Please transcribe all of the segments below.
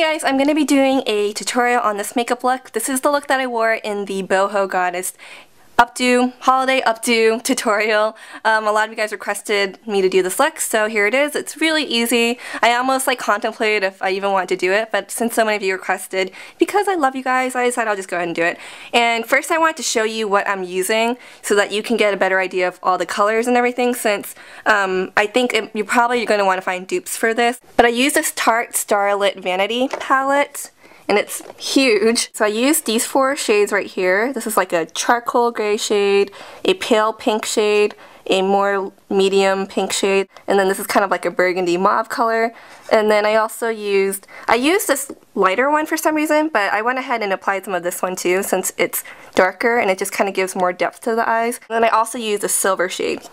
guys, I'm going to be doing a tutorial on this makeup look. This is the look that I wore in the Boho Goddess Holiday Updo tutorial. A lot of you guys requested me to do this look, so here it is. It's really easy. I almost contemplated if I even wanted to do it, but since so many of you requested, because I love you guys, I decided I'll just go ahead and do it. And first I wanted to show you what I'm using so that you can get a better idea of all the colors and everything, since I think you're probably going to want to find dupes for this. But I use this Tarte Scarlet Vanity palette, and it's huge. So I used these 4 shades right here. This is like a charcoal gray shade, a pale pink shade, a more medium pink shade, and then this is kind of like a burgundy mauve color. And then I also used this lighter one for some reason, but I went ahead and applied some of this one too since it's darker and it just kind of gives more depth to the eyes. And then I also used a silver shade.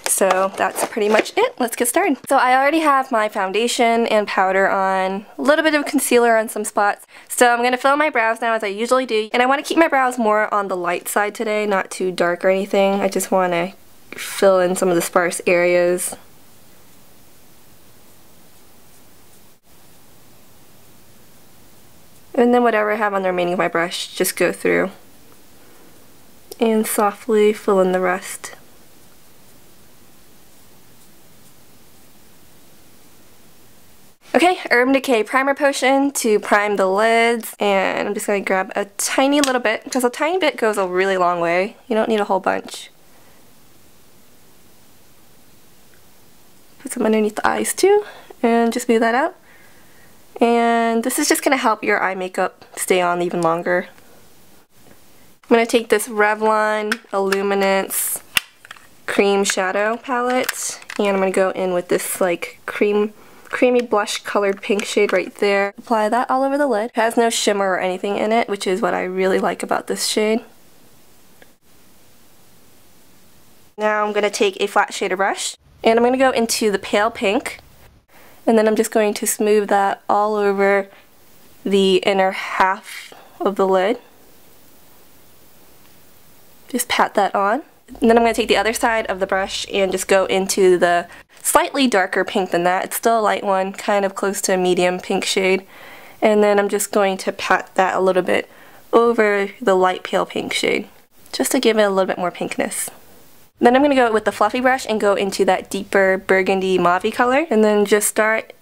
So that's pretty much it. Let's get started. So I already have my foundation and powder on, a little bit of concealer on some spots. So I'm going to fill my brows now as I usually do. And I want to keep my brows more on the light side today, not too dark or anything. I just want to fill in some of the sparse areas. And then whatever I have on the remaining of my brush, just go through and softly fill in the rest. Okay, Decay primer potion to prime the lids, and I'm just going to grab a tiny little bit, because a tiny bit goes a really long way. You don't need a whole bunch. Put some underneath the eyes too, and just smooth that out. And this is just going to help your eye makeup stay on even longer. I'm going to take this Revlon Illuminance Cream Shadow palette, and I'm going to go in with this creamy blush colored pink shade right there. Apply that all over the lid. It has no shimmer or anything in it, which is what I really like about this shade. Now I'm going to take a flat shader brush, and I'm going to go into the pale pink, and then I'm just going to smooth that all over the inner half of the lid. Just pat that on. And then I'm going to take the other side of the brush and just go into the slightly darker pink than that. It's still a light one, kind of close to a medium pink shade. And then I'm just going to pat that a little bit over the light pale pink shade, just to give it a little bit more pinkness. Then I'm going to go with the fluffy brush and go into that deeper burgundy mauve color, and then just start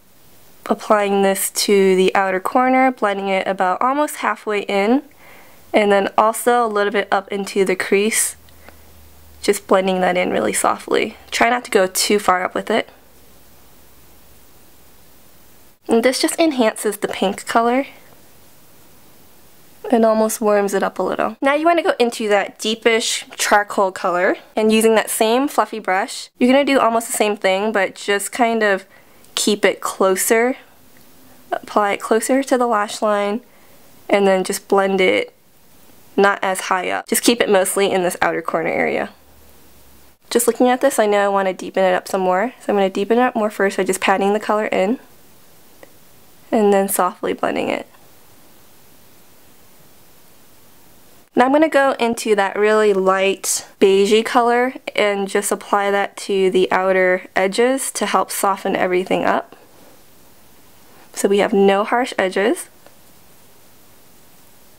applying this to the outer corner, blending it about almost halfway in, and then also a little bit up into the crease. Just blending that in really softly. Try not to go too far up with it. And this just enhances the pink color. It almost warms it up a little. Now you want to go into that deepish charcoal color, and using that same fluffy brush, you're going to do almost the same thing, but just kind of keep it closer. Apply it closer to the lash line, and then just blend it not as high up. Just keep it mostly in this outer corner area. Just looking at this, I know I want to deepen it up some more. So I'm going to deepen it up more first by just patting the color in, and then softly blending it. Now I'm going to go into that really light beigey color and just apply that to the outer edges to help soften everything up, so we have no harsh edges.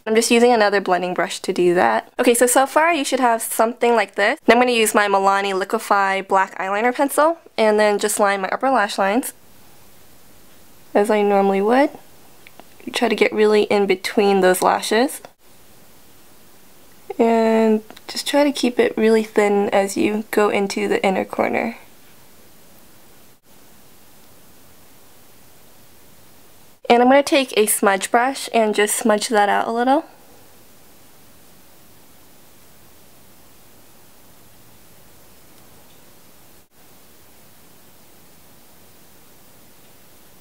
I'm just using another blending brush to do that. Okay, so far you should have something like this. Then I'm going to use my Milani Liquify black eyeliner pencil and then just line my upper lash lines as I normally would. Try to get really in between those lashes. And just try to keep it really thin as you go into the inner corner. And I'm going to take a smudge brush and just smudge that out a little.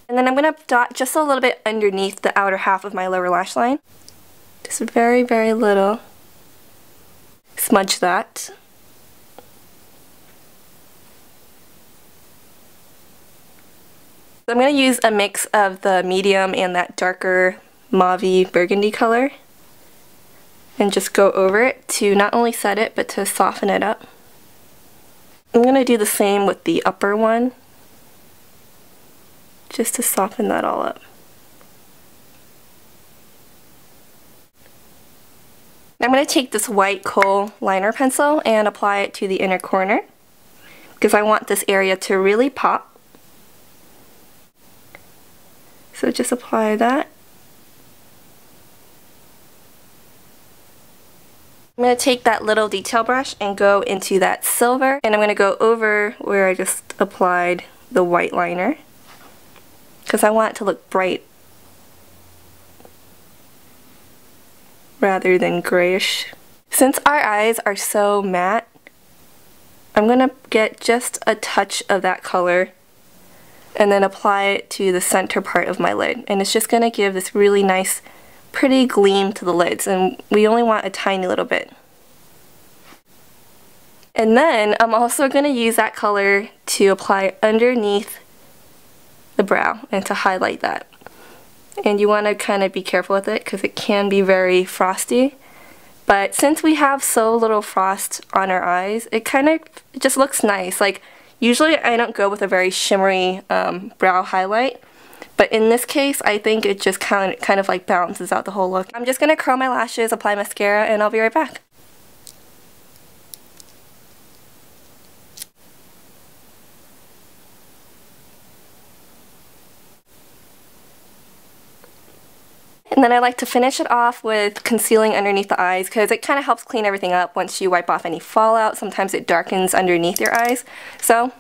And then I'm going to dot just a little bit underneath the outer half of my lower lash line. Just very, very little. Smudge that. I'm going to use a mix of the medium and that darker mauve burgundy color and just go over it to not only set it but to soften it up. I'm going to do the same with the upper one just to soften that all up. I'm going to take this white kohl liner pencil and apply it to the inner corner because I want this area to really pop. So just apply that. I'm going to take that little detail brush and go into that silver, and I'm going to go over where I just applied the white liner because I want it to look bright rather than grayish. Since our eyes are so matte, I'm going to get just a touch of that color and then apply it to the center part of my lid, and it's just going to give this really nice pretty gleam to the lids, and we only want a tiny little bit. And then I'm also going to use that color to apply underneath the brow and to highlight that. And you want to kind of be careful with it because it can be very frosty. But since we have so little frost on our eyes, it just looks nice. Like, usually I don't go with a very shimmery brow highlight. But in this case, I think it just kind of like balances out the whole look. I'm just going to curl my lashes, apply mascara, and I'll be right back. And then I like to finish it off with concealing underneath the eyes because it kind of helps clean everything up once you wipe off any fallout. Sometimes it darkens underneath your eyes. So,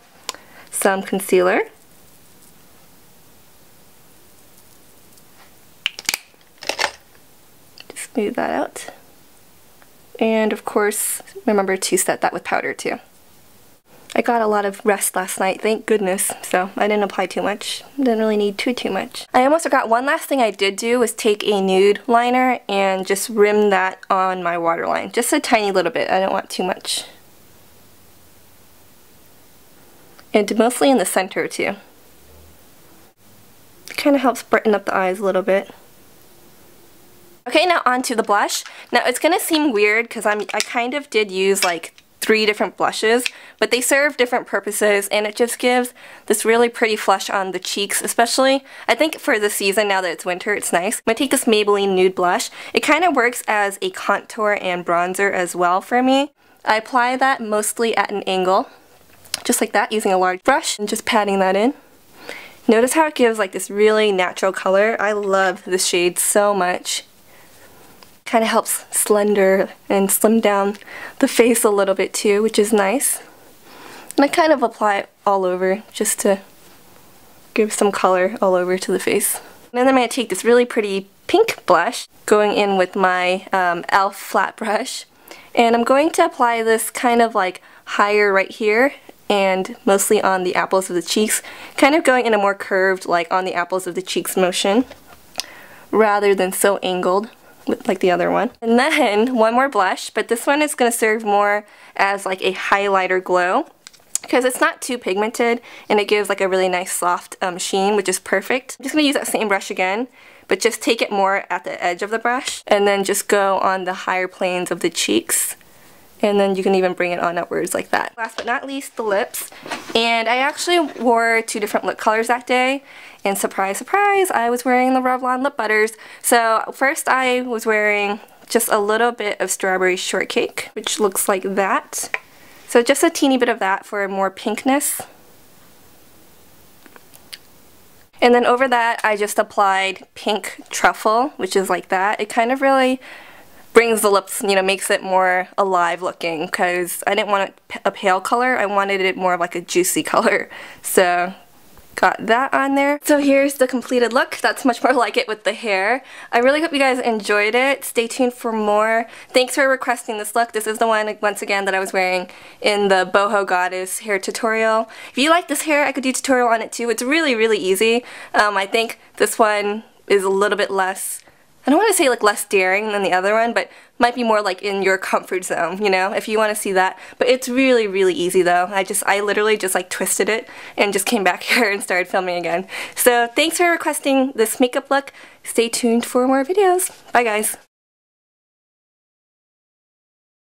some concealer. Smooth that out. And of course, remember to set that with powder too. I got a lot of rest last night, thank goodness, so I didn't apply too much. Didn't really need too much. I almost forgot, one last thing I did do was take a nude liner and just rim that on my waterline. Just a tiny little bit, I don't want too much. And mostly in the center too. It kind of helps brighten up the eyes a little bit. Okay, now onto the blush. Now it's gonna seem weird because I kind of did use like 3 different blushes, but they serve different purposes, and it just gives this really pretty flush on the cheeks, especially I think for the season now that it's winter, it's nice. I'm gonna take this Maybelline Nude blush. It kind of works as a contour and bronzer as well for me. I apply that mostly at an angle, just like that, using a large brush and just patting that in. Notice how it gives like this really natural color. I love this shade so much. Kind of helps slender and slim down the face a little bit too, which is nice. And I kind of apply it all over just to give some color all over to the face. And then I'm going to take this really pretty pink blush, going in with my e.l.f. flat brush, and I'm going to apply this kind of like higher right here and mostly on the apples of the cheeks, kind of going in a more curved, like on the apples of the cheeks motion, rather than so angled like the other one. And then one more blush, but this one is going to serve more as like a highlighter glow because it's not too pigmented and it gives like a really nice soft sheen, which is perfect. I'm just going to use that same brush again, but just take it more at the edge of the brush and then just go on the higher planes of the cheeks. And then you can even bring it on upwards like that. Last but not least, the lips. And I actually wore 2 different lip colors that day. And surprise, surprise, I was wearing the Revlon lip butters. So first I was wearing just a little bit of strawberry shortcake, which looks like that. So just a teeny bit of that for more pinkness. And then over that, I just applied pink truffle, which is like that. It kind of really brings the lips, you know, makes it more alive looking because I didn't want a pale color. I wanted it more like a juicy color. So got that on there. So here's the completed look. That's much more like it with the hair. I really hope you guys enjoyed it. Stay tuned for more. Thanks for requesting this look. This is the one, once again, that I was wearing in the Boho Goddess hair tutorial. If you like this hair, I could do a tutorial on it too. It's really, really easy. I think this one is a little bit less, I don't want to say like less daring than the other one, but might be more like in your comfort zone, you know, if you want to see that. But it's really, really easy though. I literally just like twisted it and just came back here and started filming again. So thanks for requesting this makeup look. Stay tuned for more videos. Bye guys.